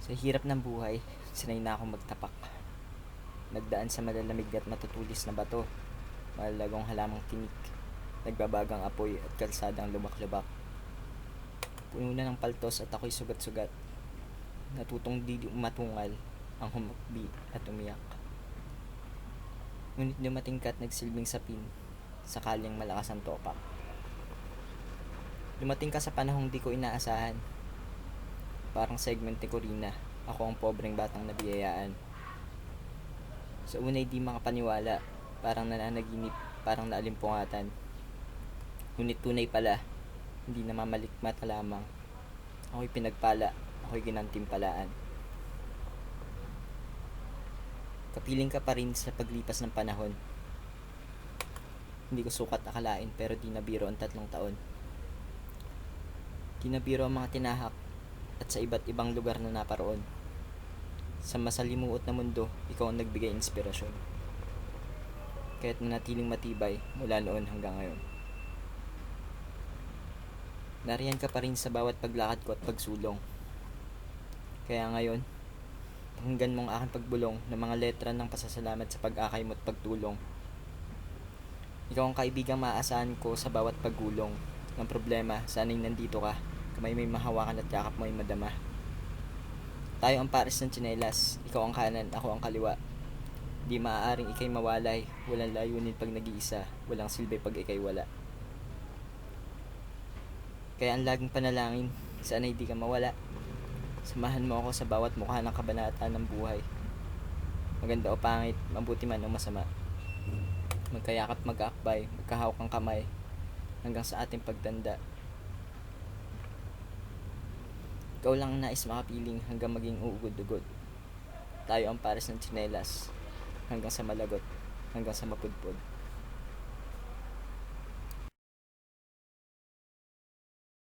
Sa hirap ng buhay, sanay na akong magtapak. Nagdaan sa malalamig at matutulis na bato, malalagong halamang tinik, nagbabagang apoy at kalsadang lubak-lubak. Puno na ng paltos at ako'y sugat-sugat. Natutong di matungal ang humakbi at umiyak. Ngunit dumating ka at nagsilbing sapin, sakaling malakas ang topak. Dumating ka sa panahong di ko inaasahan. Parang segment ni Corina, ako ang pobreng batang nabiyayaan. Sa unay di makapaniwala, parang nananaginip, parang naalimpungatan. Ngunit tunay pala, hindi namamalikmata lamang. Ako'y pinagpala, ako'y ginantimpalaan. Kapiling ka pa rin sa paglipas ng panahon. Hindi ko sukat akalain pero di nabiro ang 3 taon. Di nabiro ang mga tinahak at sa iba't ibang lugar na naparoon. Sa masalimuot na mundo, ikaw ang nagbigay inspirasyon. Kaya't nanatiling matibay mula noon hanggang ngayon. Nariyan ka pa rin sa bawat paglakad ko at pagsulong. Kaya ngayon, pakinggan mo ang aking pagbulong ng mga letra ng pasasalamat sa pag-akay mo at pagtulong. Ikaw ang kaibigang maaasahan ko sa bawat paggulong. Ng problema, sana'y nandito ka, kamay may mahawakan at yakap mo ay madama. Tayo ang pares ng tsinelas, ikaw ang kanan, ako ang kaliwa. Di maaaring ikay mawalay, walang layunin pag nag-iisa, walang silbi pag ikay wala. Kaya ang laging panalangin, sana'y di ka mawala. Samahan mo ako sa bawat mukha ng kabanata ng buhay. Maganda o pangit, mabuti man o masama. Magkayakap mag-aakbay, magkahawak ang kamay, hanggang sa ating pagtanda. Ikaw lang ang nais makapiling hanggang maging uugod-ugod. Tayo ang pares ng tsinelas, hanggang sa malagot, hanggang sa mapudpod.